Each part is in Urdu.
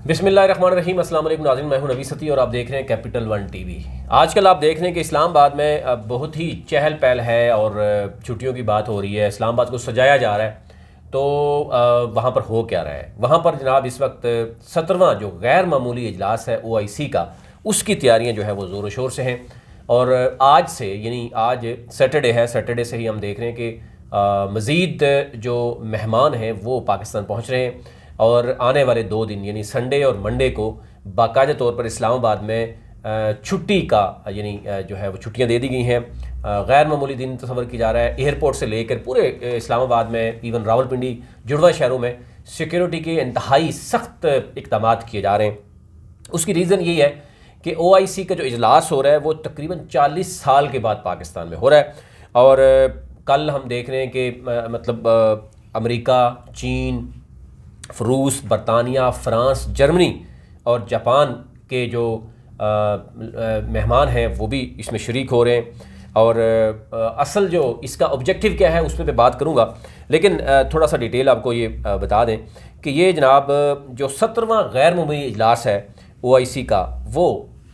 بسم اللہ الرحمن الرحیم۔ السلام علیکم ناظرین، میں ہوں نبی ستی اور آپ دیکھ رہے ہیں کیپٹل ون ٹی وی۔ آج کل آپ دیکھ رہے ہیں کہ اسلام آباد میں بہت ہی چہل پہل ہے اور چھٹیوں کی بات ہو رہی ہے، اسلام آباد کو سجایا جا رہا ہے۔ تو وہاں پر ہو کیا رہا ہے؟ وہاں پر جناب اس وقت 17واں جو غیر معمولی اجلاس ہے OIC کا، اس کی تیاریاں جو ہے وہ زور و شور سے ہیں۔ اور آج سے یعنی آج سیٹرڈے ہے، سیٹرڈے سے ہی ہم دیکھ رہے ہیں کہ مزید جو مہمان ہیں وہ پاکستان پہنچ رہے ہیں، اور آنے والے 2 دن یعنی سنڈے اور منڈے کو باقاعدہ طور پر اسلام آباد میں چھٹی کا یعنی جو ہے وہ چھٹیاں دے دی گئی ہیں۔ غیر معمولی دن تصور کی جا رہا ہے، ایئرپورٹ سے لے کر پورے اسلام آباد میں، ایون راولپنڈی، جڑواں شہروں میں سیکیورٹی کے انتہائی سخت اقدامات کیے جا رہے ہیں۔ اس کی ریزن یہی ہے کہ OIC کا جو اجلاس ہو رہا ہے وہ تقریباً 40 سال کے بعد پاکستان میں ہو رہا ہے، اور کل ہم دیکھ رہے ہیں کہ مطلب امریکہ، چین، روس، برطانیہ، فرانس، جرمنی اور جاپان کے جو مہمان ہیں وہ بھی اس میں شریک ہو رہے ہیں۔ اور اصل جو اس کا آبجیکٹیو کیا ہے اس میں بات کروں گا، لیکن تھوڑا سا ڈیٹیل آپ کو یہ بتا دیں کہ یہ جناب جو 17واں غیر معمولی اجلاس ہے OIC کا، وہ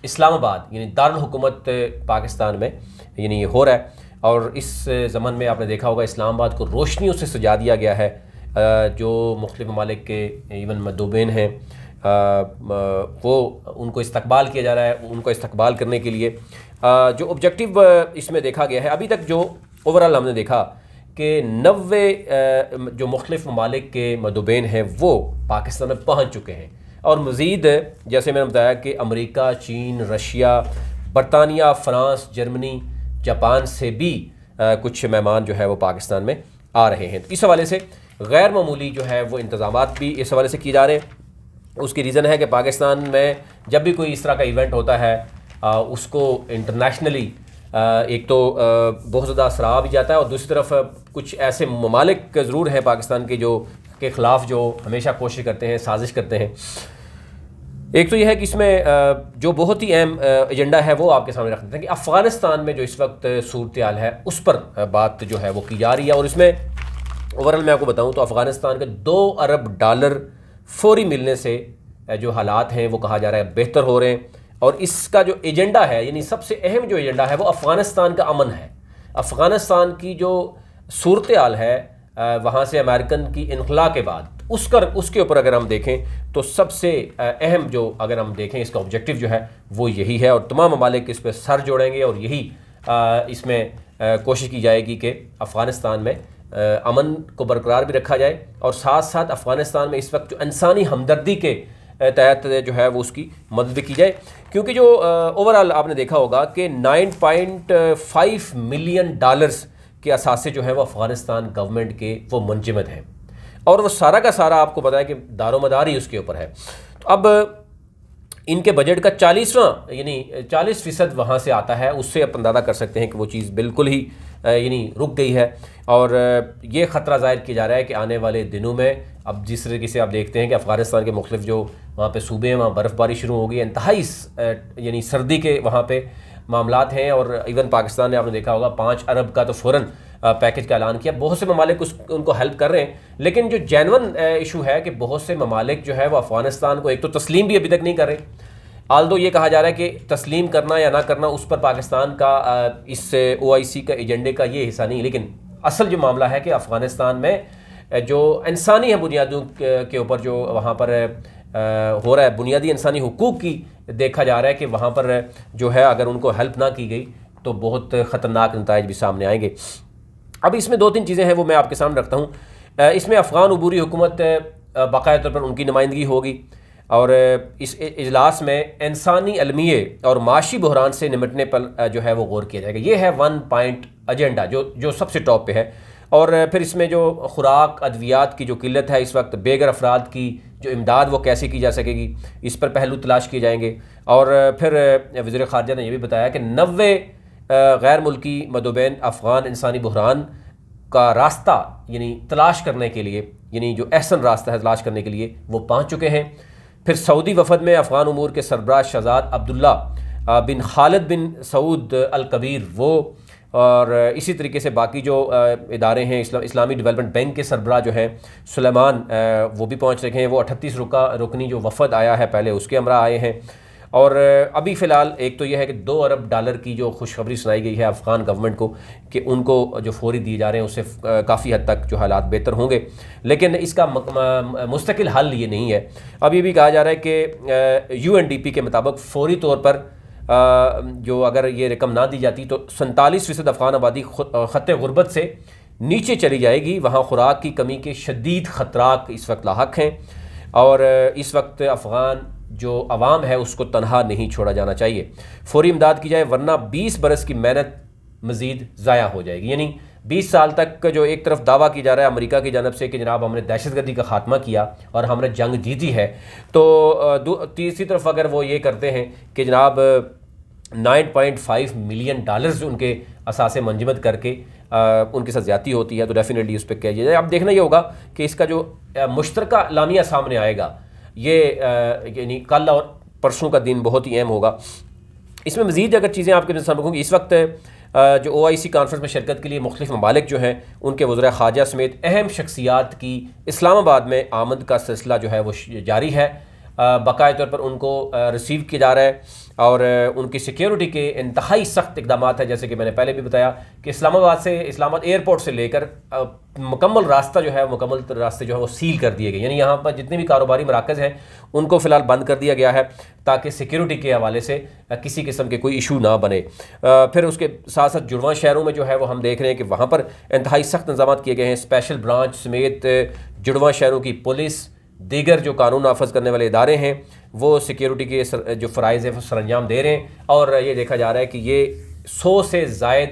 اسلام آباد یعنی دارالحکومت پاکستان میں یعنی یہ ہو رہا ہے۔ اور اس ضمن میں آپ نے دیکھا ہوگا اسلام آباد کو روشنیوں سے سجا دیا گیا ہے۔ جو مختلف ممالک کے ایون مندوبین ہیں وہ ان کو استقبال کیا جا رہا ہے۔ ان کو استقبال کرنے کے لیے جو آبجیکٹیو اس میں دیکھا گیا ہے، ابھی تک جو اوورال ہم نے دیکھا کہ 90 جو مختلف ممالک کے مندوبین ہیں وہ پاکستان میں پہنچ چکے ہیں، اور مزید جیسے میں نے بتایا کہ امریکہ، چین، رشیا، برطانیہ، فرانس، جرمنی، جاپان سے بھی کچھ مہمان جو ہے وہ پاکستان میں آ رہے ہیں۔ اس حوالے سے غیر معمولی جو ہے وہ انتظامات بھی اس حوالے سے کیے جا رہے ہیں۔ اس کی ریزن ہے کہ پاکستان میں جب بھی کوئی اس طرح کا ایونٹ ہوتا ہے اس کو انٹرنیشنلی ایک تو بہت زیادہ سراہا بھی جاتا ہے، اور دوسری طرف کچھ ایسے ممالک ضرور ہیں پاکستان کے جو کے خلاف جو ہمیشہ کوشش کرتے ہیں، سازش کرتے ہیں۔ ایک تو یہ ہے کہ اس میں جو بہت ہی اہم ایجنڈا ہے وہ آپ کے سامنے رکھ دیتے ہیں کہ افغانستان میں جو اس وقت صورتحال ہے اس پر بات جو ہے وہ کی جا رہی ہے۔ اور اس میں اوورال میں آپ کو بتاؤں تو افغانستان کے $2 ارب فوری ملنے سے جو حالات ہیں وہ کہا جا رہا ہے بہتر ہو رہے ہیں۔ اور اس کا جو ایجنڈا ہے یعنی سب سے اہم جو ایجنڈا ہے وہ افغانستان کا امن ہے۔ افغانستان کی جو صورتحال ہے وہاں سے امریکن کی انخلاء کے بعد اس کے اوپر اگر ہم دیکھیں تو سب سے اہم جو اگر ہم دیکھیں اس کا آبجیکٹیو جو ہے وہ یہی ہے، اور تمام ممالک اس پہ سر جوڑیں گے، اور یہی اس میں کوشش کی جائے گی کہ افغانستان میں امن کو برقرار بھی رکھا جائے، اور ساتھ ساتھ افغانستان میں اس وقت جو انسانی ہمدردی کے تحت جو ہے وہ اس کی مدد بھی کی جائے، کیونکہ جو اوورال آپ نے دیکھا ہوگا کہ $9.5 ملین کے اثاثے جو ہیں وہ افغانستان گورنمنٹ کے وہ منجمد ہیں، اور وہ سارا کا سارا آپ کو پتہ ہے کہ دار و مدار ہی اس کے اوپر ہے۔ تو اب ان کے بجٹ کا 40% وہاں سے آتا ہے، اس سے آپ اندازہ کر سکتے ہیں کہ وہ چیز بالکل ہی یعنی رک گئی ہے، اور یہ خطرہ ظاہر کیا جا رہا ہے کہ آنے والے دنوں میں اب جس طریقے سے آپ دیکھتے ہیں کہ افغانستان کے مختلف جو وہاں پہ صوبے ہیں وہاں برف باری شروع ہو گئی، انتہائی یعنی سردی کے وہاں پہ معاملات ہیں، اور ایون پاکستان نے آپ نے دیکھا ہوگا 5 ارب کا تو فوراً پیکج کا اعلان کیا۔ بہت سے ممالک ان کو ہیلپ کر رہے ہیں، لیکن جو جینون ایشو ہے کہ بہت سے ممالک جو ہے وہ افغانستان کو ایک تو تسلیم بھی ابھی تک نہیں کر رہے، آلدو یہ کہا جا رہا ہے کہ تسلیم کرنا یا نہ کرنا اس پر پاکستان کا اس OIC کا ایجنڈے کا یہ حصہ نہیں، لیکن اصل جو معاملہ ہے کہ افغانستان میں جو انسانی بنیادوں کے اوپر جو وہاں پر ہو رہا ہے، بنیادی انسانی حقوق کی دیکھا جا رہا ہے کہ وہاں پر جو ہے اگر ان کو ہیلپ نہ کی گئی تو بہت خطرناک نتائج بھی سامنے آئیں گے۔ اب اس میں 2-3 چیزیں ہیں وہ میں آپ کے سامنے رکھتا ہوں۔ اس میں افغان عبوری حکومت باقاعدہ طور پر ان کی نمائندگی ہوگی، اور اس اجلاس میں انسانی المیے اور معاشی بحران سے نمٹنے پر جو ہے وہ غور کیا جائے گا۔ یہ ہے 1 پوائنٹ ایجنڈا جو سب سے ٹاپ پہ ہے۔ اور پھر اس میں جو خوراک، ادویات کی جو قلت ہے اس وقت، بے گھر افراد کی جو امداد وہ کیسے کی جا سکے گی، اس پر پہلو تلاش کیے جائیں گے۔ اور پھر وزیر خارجہ نے یہ بھی بتایا کہ 90 غیر ملکی مندوبین افغان انسانی بحران کا راستہ یعنی تلاش کرنے کے لیے، یعنی جو احسن راستہ ہے تلاش کرنے کے لیے وہ پہنچ چکے ہیں۔ پھر سعودی وفد میں افغان امور کے سربراہ شہزاد عبداللہ بن خالد بن سعود الکبیر وہ، اور اسی طریقے سے باقی جو ادارے ہیں، اسلامی ڈیولپمنٹ بینک کے سربراہ جو ہیں سلیمان، وہ بھی پہنچ رکھے ہیں. وہ 38 رکنی جو وفد آیا ہے پہلے اس کے ہمراہ آئے ہیں. اور ابھی فی الحال ایک تو یہ ہے کہ $2 ارب کی جو خوشخبری سنائی گئی ہے افغان گورنمنٹ کو کہ ان کو جو فوری دیے جا رہے ہیں، اس سے کافی حد تک جو حالات بہتر ہوں گے. لیکن اس کا مستقل حل یہ نہیں ہے. اب یہ بھی کہا جا رہا ہے کہ UNDP کے مطابق فوری طور پر جو اگر یہ رقم نہ دی جاتی تو 47% افغان آبادی خط غربت سے نیچے چلی جائے گی. وہاں خوراک کی کمی کے شدید خطرات اس وقت لاحق ہیں، اور اس وقت افغان جو عوام ہے اس کو تنہا نہیں چھوڑا جانا چاہیے. فوری امداد کی جائے ورنہ 20 برس کی محنت مزید ضائع ہو جائے گی. یعنی 20 سال تک جو ایک طرف دعویٰ کی جا رہا ہے امریکہ کی جانب سے کہ جناب ہم نے دہشت گردی کا خاتمہ کیا اور ہم نے جنگ جیتی ہے، تو تیسری طرف اگر وہ یہ کرتے ہیں کہ جناب $9.5 ملین ان کے اثاثے منجمد کر کے ان کے ساتھ زیادتی ہوتی ہے، تو ڈیفینیٹلی اس پہ کیا جائے. اب دیکھنا یہ ہوگا کہ اس کا جو مشترکہ اعلامیہ سامنے آئے گا، یہ یعنی کل اور پرسوں کا دن بہت ہی اہم ہوگا. اس میں مزید اگر چیزیں آپ کے سامنے رکھوں گی، اس وقت جو OIC کانفرنس میں شرکت کے لیے مختلف ممالک جو ہیں ان کے وزراء خارجہ سمیت اہم شخصیات کی اسلام آباد میں آمد کا سلسلہ جو ہے وہ جاری ہے. باقاعدہ طور پر ان کو ریسیو کیا جا رہا ہے، اور ان کی سیکیورٹی کے انتہائی سخت اقدامات ہیں. جیسے کہ میں نے پہلے بھی بتایا کہ اسلام آباد ایئرپورٹ سے لے کر مکمل راستہ جو ہے، مکمل راستے جو ہے وہ سیل کر دیے گئے. یعنی یہاں پر جتنے بھی کاروباری مراکز ہیں ان کو فی الحال بند کر دیا گیا ہے تاکہ سیکیورٹی کے حوالے سے کسی قسم کے کوئی ایشو نہ بنے. پھر اس کے ساتھ ساتھ جڑواں شہروں میں جو ہے وہ ہم دیکھ رہے ہیں کہ وہاں پر انتہائی سخت انتظامات کیے گئے ہیں. اسپیشل برانچ سمیت جڑواں شہروں کی پولیس، دیگر جو قانون نافذ کرنے والے ادارے ہیں وہ سیکیورٹی کے جو فرائض ہیں وہ سر انجام دے رہے ہیں. اور یہ دیکھا جا رہا ہے کہ یہ 100 سے زائد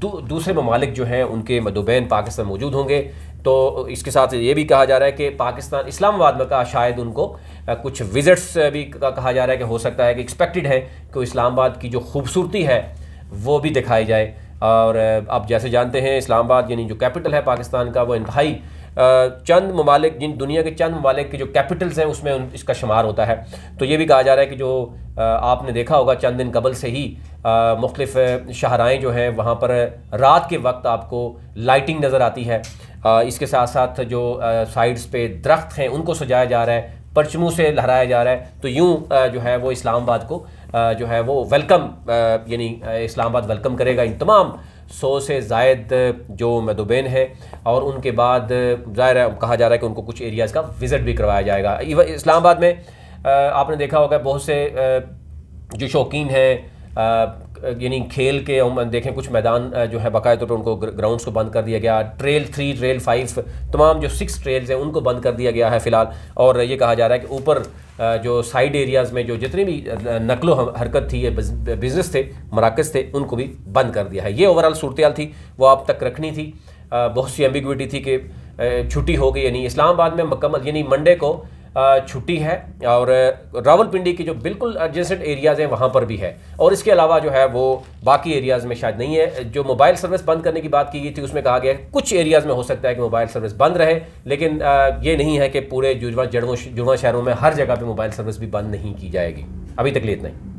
دوسرے ممالک جو ہیں ان کے مدوبین پاکستان موجود ہوں گے. تو اس کے ساتھ یہ بھی کہا جا رہا ہے کہ پاکستان اسلام آباد میں کا شاید ان کو کچھ وزٹس بھی کہا جا رہا ہے کہ ہو سکتا ہے کہ ایکسپیکٹڈ ہے کہ اسلام آباد کی جو خوبصورتی ہے وہ بھی دکھائی جائے. اور آپ جیسے جانتے ہیں اسلام آباد یعنی جو کیپٹل ہے پاکستان کا، وہ انتہائی چند ممالک، جن دنیا کے چند ممالک کے جو کیپٹلز ہیں اس میں اس کا شمار ہوتا ہے. تو یہ بھی کہا جا رہا ہے کہ جو آپ نے دیکھا ہوگا چند دن قبل سے ہی مختلف شاہراہیں جو ہیں وہاں پر رات کے وقت آپ کو لائٹنگ نظر آتی ہے. اس کے ساتھ ساتھ جو سائڈز پہ درخت ہیں ان کو سجایا جا رہا ہے، پرچموں سے لہرایا جا رہا ہے. تو یوں جو ہے وہ اسلام آباد کو جو ہے وہ ویلکم، یعنی اسلام آباد ویلکم کرے گا ان تمام 100 سے زائد جو مدوبین ہیں. اور ان کے بعد ظاہر ہے کہا جا رہا ہے کہ ان کو کچھ ایریاز کا وزٹ بھی کروایا جائے گا. اسلام آباد میں آپ نے دیکھا ہوگا بہت سے جو شوقین ہیں، یعنی کھیل کے ہم دیکھیں کچھ میدان جو ہے باقاعدہ طور پر ان کو گراؤنڈز کو بند کر دیا گیا. ٹریل 3 ٹریل 5 تمام جو 6 ٹریلز ہیں ان کو بند کر دیا گیا ہے فی الحال. اور یہ کہا جا رہا ہے کہ اوپر جو سائیڈ ایریاز میں جو جتنی بھی نقل و حرکت تھی، یہ بزنس تھے، مراکز تھے، ان کو بھی بند کر دیا ہے. یہ اوورال صورتحال تھی، وہ آپ تک رکھنی تھی. بہت سی ایمبیگوٹی تھی کہ چھٹی ہو گئی، یعنی اسلام آباد میں مکمل یعنی منڈے کو چھٹی ہے، اور راولپنڈی کی جو بالکل ایڈجسنٹ ایریاز ہیں وہاں پر بھی ہے. اور اس کے علاوہ جو ہے وہ باقی ایریاز میں شاید نہیں ہے. جو موبائل سروس بند کرنے کی بات کی گئی تھی اس میں کہا گیا ہے کچھ ایریاز میں ہو سکتا ہے کہ موبائل سروس بند رہے، لیکن یہ نہیں ہے کہ پورے جڑواں شہروں میں ہر جگہ پہ موبائل سروس بھی بند نہیں کی جائے گی. ابھی تک اتنا ہی.